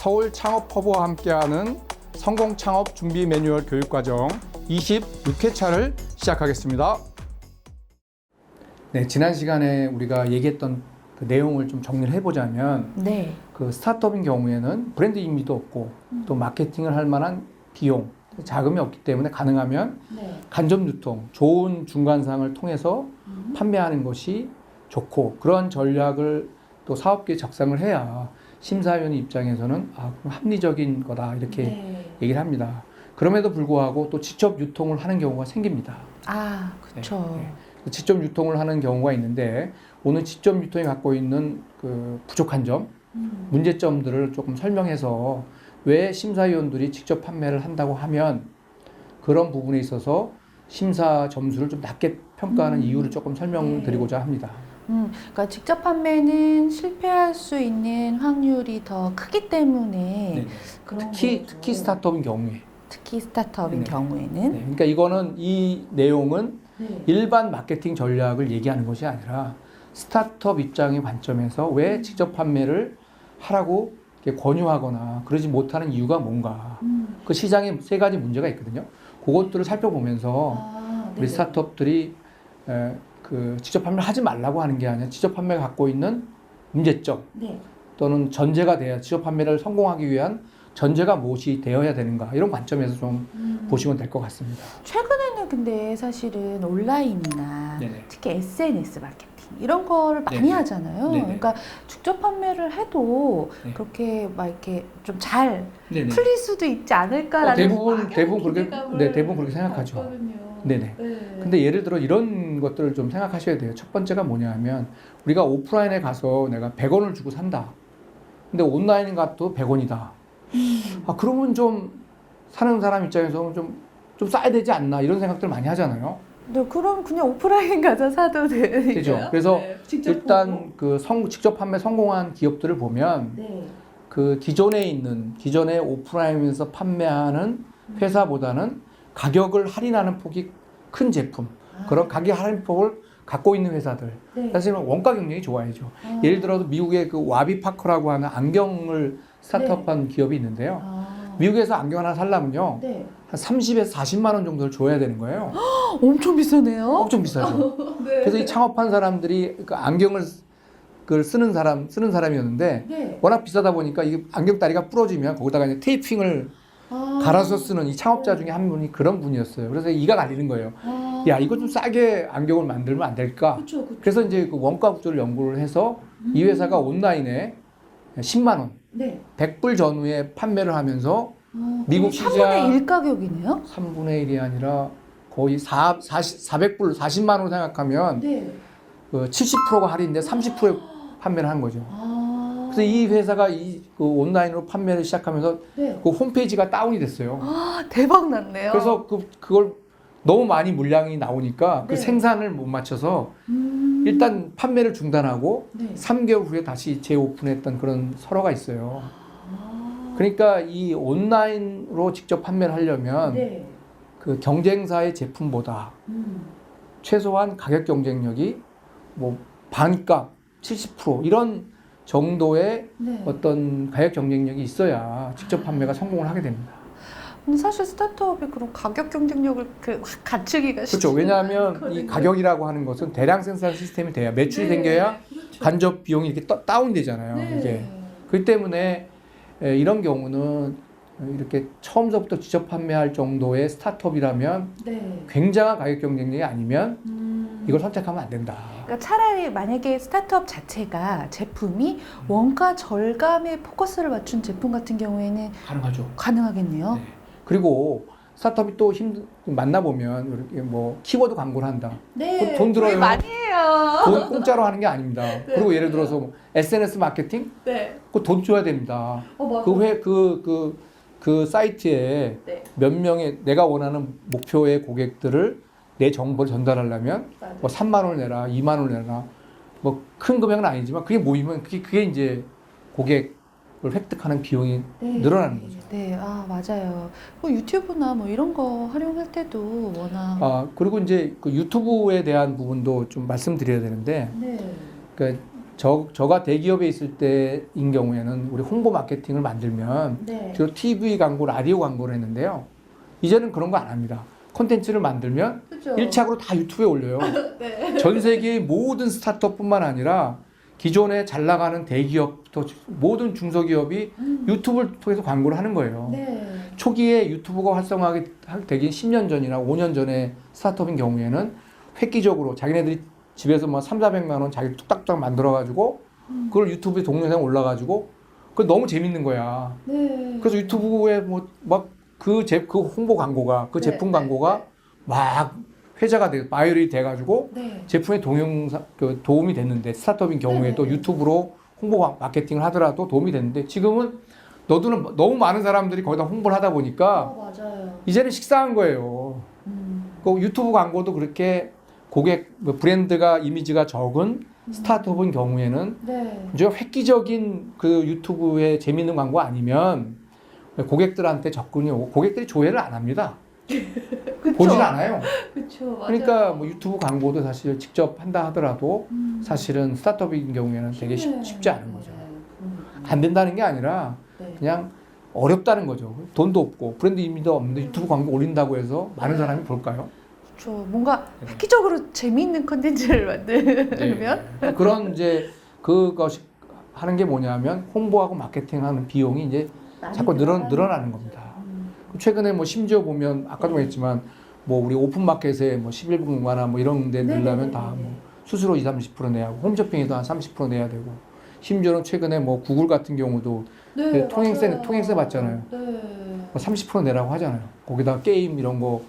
서울 창업허브와 함께하는 성공 창업 준비 매뉴얼 교육과정 26회차를 시작하겠습니다. 네, 지난 시간에 우리가 얘기했던 그 내용을 좀 정리를 해보자면, 네. 그 스타트업인 경우에는 브랜드 이미지도 없고 또 마케팅을 할 만한 비용, 자금이 없기 때문에 가능하면 간접 유통, 좋은 중간상을 통해서 판매하는 것이 좋고, 그런 전략을 또 사업계에 작성을 해야 심사위원 입장에서는 그럼 합리적인 거다 이렇게 얘기를 합니다. 그럼에도 불구하고 또 직접 유통을 하는 경우가 생깁니다. 그렇죠. 직접 유통을 하는 경우가 있는데, 오늘 직접 유통이 갖고 있는 그 부족한 점, 문제점들을 조금 설명해서 왜 심사위원들이 직접 판매를 한다고 하면 그런 부분에 있어서 심사 점수를 좀 낮게 평가하는 이유를 조금 설명드리고자 합니다. 그러니까 직접 판매는 실패할 수 있는 확률이 더 크기 때문에 그런 특히 스타트업인 경우에. 특히 스타트업인 경우에는 그러니까 이 내용은 일반 마케팅 전략을 얘기하는 것이 아니라 스타트업 입장의 관점에서 왜 직접 판매를 하라고 이렇게 권유하거나 그러지 못하는 이유가 뭔가. 그 시장에 세 가지 문제가 있거든요. 그것들을 살펴보면서 우리 스타트업들이 그 직접 판매를 하지 말라고 하는 게 아니라 직접 판매가 갖고 있는 문제점 또는 전제가 돼야 직접 판매를 성공하기 위한 전제가 무엇이 되어야 되는가, 이런 관점에서 좀 보시면 될 것 같습니다. 최근에는 근데 사실은 온라인이나 특히 SNS 마케팅 이런 걸 많이 하잖아요. 그러니까 직접 판매를 해도 그렇게 막 이렇게 좀 잘 풀릴 수도 있지 않을까라는 대부분 그렇게 생각하죠. 근데 예를 들어 이런 것들을 좀 생각하셔야 돼요. 첫 번째가 뭐냐면, 우리가 오프라인에 가서 내가 100원을 주고 산다. 근데 온라인 가도 100원이다. 그러면 좀 사는 사람 입장에서는 좀 싸야 되지 않나, 이런 생각들 많이 하잖아요. 네, 그럼 그냥 오프라인 가서 사도 되니까요. 그죠. 그래서 일단 그 직접 판매 성공한 기업들을 보면 그 기존에 오프라인에서 판매하는 회사보다는 가격을 할인하는 폭이 큰 제품, 그런 가격 할인폭을 갖고 있는 회사들, 사실은 원가 경쟁이 좋아야죠. 예를 들어서 미국의 그 와비파커라고 하는 안경을 스타트업한 기업이 있는데요. 미국에서 안경 하나 살려면요, 한 30에서 40만 원 정도를 줘야 되는 거예요. 엄청 비싸네요. 엄청 비싸죠. 그래서 이 창업한 사람들이 그 안경을 쓰는 사람이었는데, 워낙 비싸다 보니까 이 안경다리가 부러지면 거기다가 이제 테이핑을 갈아서 쓰는 이 창업자 중에 한 분이 그런 분이었어요. 그래서 이가 갈리는 거예요. 야, 이거 좀 싸게 안경을 만들면 안 될까? 그래서 이제 그 원가 구조를 연구를 해서 이 회사가 온라인에 10만 원, 100불 전후에 판매를 하면서 미국 시장 3분의 1 가격이네요? 3분의 1이 아니라 거의 400불, 40만 원으로 생각하면 그 70%가 할인돼 30%에 판매를 한 거죠. 그래서 이 회사가 그 온라인으로 판매를 시작하면서 그 홈페이지가 다운이 됐어요. 대박 났네요. 그래서 그걸 너무 많이 물량이 나오니까 그 생산을 못 맞춰서 일단 판매를 중단하고 3개월 후에 다시 재오픈했던 그런 설화가 있어요. 그러니까 이 온라인으로 직접 판매를 하려면 그 경쟁사의 제품보다 최소한 가격 경쟁력이 뭐 반값 70% 이런 정도의 어떤 가격 경쟁력이 있어야 직접 판매가 성공을 하게 됩니다. 근데 사실 스타트업이 그런 가격 경쟁력을 확 갖추기가 쉽지 그렇죠. 왜냐하면 이 가격이라고 하는 것은 대량 생산 시스템이 돼야, 매출이 생겨야 간접 비용이 이렇게 다운되잖아요. 이게. 그렇기 때문에 이런 경우는 이렇게 처음부터 직접 판매할 정도의 스타트업이라면 굉장한 가격 경쟁력이 아니면 이걸 선택하면 안 된다. 그러니까 차라리 만약에 스타트업 자체가 제품이 원가 절감에 포커스를 맞춘 제품 같은 경우에는 가능하겠네요. 그리고 스타트업이 또 만나보면 이렇게 뭐 키워드 광고를 한다. 돈 들어요. 많이 해요. 돈 공짜로 하는 게 아닙니다. 그리고 예를 들어서 뭐 SNS 마케팅? 그거 돈 줘야 됩니다. 그 사이트에 몇 명의 내가 원하는 목표의 고객들을 내 정보를 전달하려면 뭐 3만 원을 내라, 2만 원을 내라, 뭐 큰 금액은 아니지만 그게 모이면 그게 이제 고객을 획득하는 비용이 늘어나는 거죠. 맞아요. 뭐 유튜브나 뭐 이런 거 활용할 때도 워낙 그리고 이제 그 유튜브에 대한 부분도 좀 말씀드려야 되는데, 그러니까 저가 대기업에 있을 때인 경우에는 우리 홍보 마케팅을 만들면 네. 주로 TV 광고, 라디오 광고를 했는데요. 이제는 그런 거 안 합니다. 콘텐츠를 만들면 그쵸? 1착으로 다 유튜브에 올려요. 네. 전 세계의 모든 스타트업뿐만 아니라 기존에 잘 나가는 대기업부터 모든 중소기업이 유튜브를 통해서 광고를 하는 거예요. 네. 초기에 유튜브가 활성화하게 되기 10년 전이나 5년 전에 스타트업인 경우에는 획기적으로 자기네들이 집에서 뭐 3,400만 원 자기 뚝딱뚝딱 만들어가지고 그걸 유튜브에 동영상 올라가지고 그거 너무 재밌는 거야. 네. 그래서 유튜브에 뭐 막 그 홍보 광고가 그 네, 제품 광고가 막 회자가 돼 바이럴이 돼가지고 네. 제품에 동영상 도움이 됐는데 스타트업인 경우에도 네. 유튜브로 홍보 마케팅을 하더라도 도움이 됐는데 지금은 너무 많은 사람들이 거기다 홍보를 하다 보니까 맞아요. 이제는 식상한 거예요. 그 유튜브 광고도 그렇게 고객 브랜드가 이미지가 적은 스타트업인 경우에는 네. 이제 획기적인 그 유튜브의 재밌는 광고 아니면 고객들한테 접근이 오고 고객들이 조회를 안 합니다. 보질 않아요. 그렇죠. 그러니까 뭐 유튜브 광고도 사실 직접 한다 하더라도 사실은 스타트업인 경우에는 되게 쉽지 않은 거죠. 안 된다는 게 아니라 네. 그냥 어렵다는 거죠. 돈도 없고 브랜드 이미지도 없는데 유튜브 광고 올린다고 해서 많은 사람이 볼까요? 그렇죠. 뭔가 획기적으로 재미있는 컨텐츠를 만들면 그런 이제 그것이 하는 게 뭐냐면 홍보하고 마케팅하는 비용이 이제 자꾸 늘어나는 겁니다. 최근에 뭐 심지어 보면 아까도 했지만 뭐 우리 오픈마켓에 뭐 11분가나 뭐 이런 데 넣으려면 다 뭐 수수료 20-30% 내야 하고 홈쇼핑에도 한 30% 내야 되고 심지어는 최근에 뭐 구글 같은 경우도 네, 통행세 받잖아요. 네. 뭐 30% 내라고 하잖아요. 거기다 게임 이런 거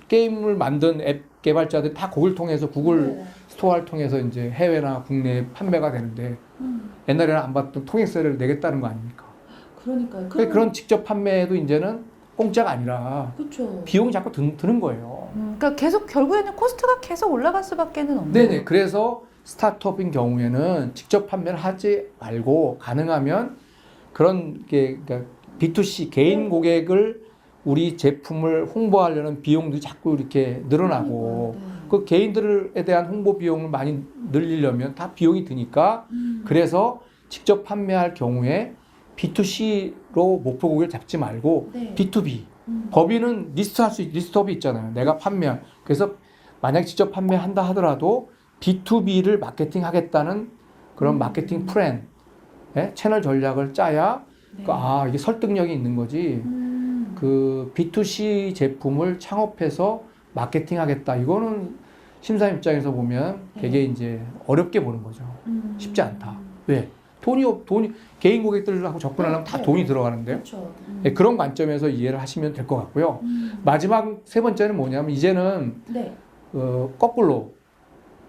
게임을 만든 앱 개발자들이 다 그걸 통해서 구글 네. 스토어를 통해서 이제 해외나 국내에 판매가 되는데 옛날에는 안 받던 통행세를 내겠다는 거 아닙니까? 그러니까요. 그런 직접 판매도 이제는 공짜가 아니라 그렇죠. 비용이 자꾸 드는 거예요. 그러니까 계속 결국에는 코스트가 계속 올라갈 수밖에는 없는. 네네. 그래서 스타트업인 경우에는 직접 판매를 하지 말고 가능하면 그런 게 그러니까 B2C 개인 고객을 우리 제품을 홍보하려는 비용도 자꾸 이렇게 늘어나고 그 개인들에 대한 홍보 비용을 많이 늘리려면 다 비용이 드니까 그래서 직접 판매할 경우에 B2C로 목표 고객을 잡지 말고 네. B2B 법인은 리스트업이 있잖아요. 내가 판매한 그래서 만약 직접 판매한다 하더라도 B2B를 마케팅하겠다는 그런 마케팅 플랜 채널 전략을 짜야 네. 이게 설득력이 있는 거지. 그 B2C 제품을 창업해서 마케팅하겠다. 이거는 심사님 입장에서 보면 되게 이제 어렵게 보는 거죠. 쉽지 않다. 왜? 돈이 개인 고객들하고 접근하려면 다 돈이 들어가는데요. 그렇죠. 네, 그런 관점에서 이해를 하시면 될 것 같고요. 마지막 세 번째는 뭐냐면 이제는 네. 거꾸로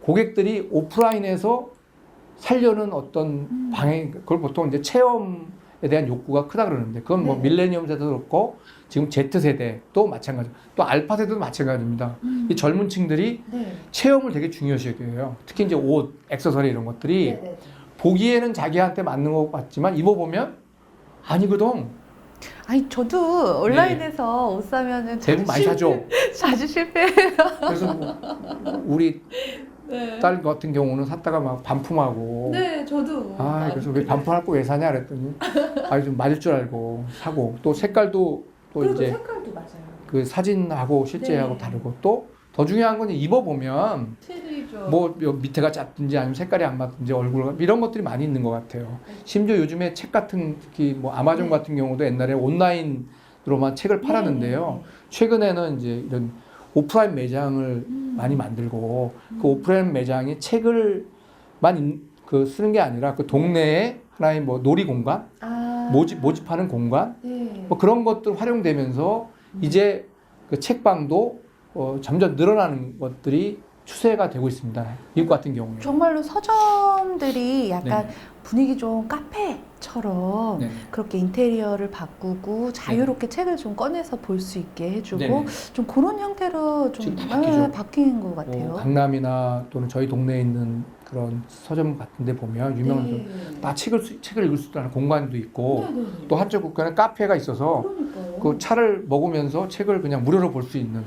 고객들이 오프라인에서 살려는 어떤 방향, 그걸 보통 이제 체험에 대한 욕구가 크다 그러는데 그건 뭐 네. 밀레니엄 세대도 그렇고 지금 Z세대도 마찬가지, 또 알파 세대도 마찬가지입니다. 이 젊은 층들이 네. 체험을 되게 중요시 여겨요. 특히 이제 옷, 액세서리 이런 것들이 네. 네. 보기에는 자기한테 맞는 것 같지만 입어보면 아니거든. 아니 저도 온라인에서 옷 사면은 대부분 많이 사죠. 자주 실패해요. 그래서 뭐 우리 네. 딸 같은 경우는 샀다가 막 반품하고 네, 저도. 그래서 왜 반품할 거 왜 사냐 그랬더니 좀 맞을 줄 알고 사고 또 색깔도 또 그리고 이제 색깔도 맞아요. 그 사진하고 실제하고 네. 다르고 또 더 중요한 건 입어보면 틀리죠. 뭐 밑에가 짧든지 아니면 색깔이 안 맞든지 얼굴 이런 것들이 많이 있는 것 같아요. 심지어 요즘에 책 같은 특히 뭐 아마존 네. 같은 경우도 옛날에 온라인으로만 책을 팔았는데요. 최근에는 이제 이런 오프라인 매장을 많이 만들고 그 오프라인 매장이 책을만 쓰는 게 아니라 그 동네에 하나의 뭐 놀이 공간, 모집하는 공간, 네. 뭐 그런 것들 활용되면서 이제 그 책방도 점점 늘어나는 것들이 추세가 되고 있습니다. 미국 같은 경우에. 정말로 서점들이 약간 네. 분위기 좋은 카페처럼 네. 그렇게 인테리어를 바꾸고 자유롭게 책을 좀 꺼내서 볼 수 있게 해주고 네네. 좀 그런 형태로 좀 지금 다 바뀌죠. 바뀐 것 같아요. 뭐 강남이나 또는 저희 동네에 있는 그런 서점 같은 데 보면 유명한 네. 다 책을 읽을 수 있는 공간도 있고 네. 또 한쪽 국가는 카페가 있어서 그러니까요. 그 차를 먹으면서 책을 그냥 무료로 볼 수 있는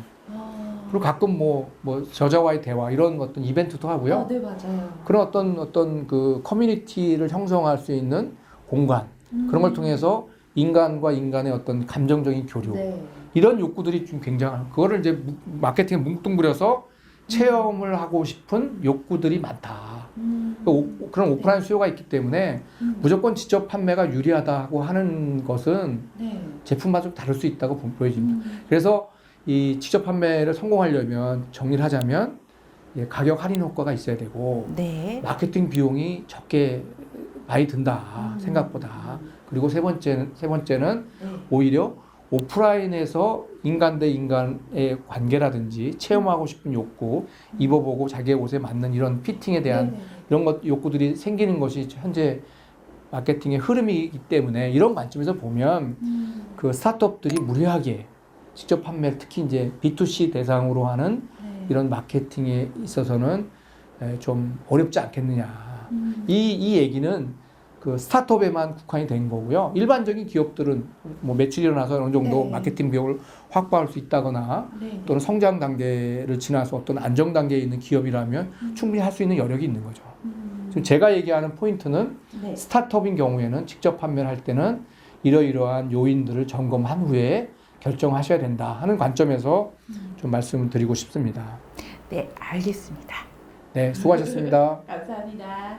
그리고 가끔 뭐 저자와의 대화 이런 어떤 이벤트도 하고요. 네, 맞아요. 그런 어떤 그 커뮤니티를 형성할 수 있는 공간 그런 걸 통해서 인간과 인간의 어떤 감정적인 교류 네. 이런 욕구들이 좀 굉장한 그거를 이제 마케팅에 뭉뚱그려서 체험을 하고 싶은 욕구들이 많다. 그런 오프라인 수요가 있기 때문에 무조건 직접 판매가 유리하다고 하는 것은 네. 제품마다 좀 다를 수 있다고 보여집니다. 그래서 이 직접 판매를 성공하려면 정리를 하자면 가격 할인 효과가 있어야 되고 네. 마케팅 비용이 적게 많이 든다 생각보다. 그리고 세 번째는 네. 오히려 오프라인에서 인간 대 인간의 관계라든지 체험하고 싶은 욕구, 입어보고 자기의 옷에 맞는 이런 피팅에 대한 네네. 이런 것 욕구들이 생기는 것이 현재 마케팅의 흐름이기 때문에 이런 관점에서 보면 그 스타트업들이 무리하게 직접 판매, 특히 이제 B2C 대상으로 하는 네. 이런 마케팅에 있어서는 좀 어렵지 않겠느냐. 이 얘기는 그 스타트업에만 국한이 된 거고요. 일반적인 기업들은 뭐 매출이 일어나서 어느 정도 네. 마케팅 비용을 확보할 수 있다거나 네. 또는 성장 단계를 지나서 어떤 안정 단계에 있는 기업이라면 충분히 할 수 있는 여력이 있는 거죠. 지금 제가 얘기하는 포인트는 네. 스타트업인 경우에는 직접 판매를 할 때는 이러이러한 요인들을 점검한 후에 결정하셔야 된다 하는 관점에서 좀 말씀을 드리고 싶습니다. 네, 알겠습니다. 네, 수고하셨습니다. 감사합니다.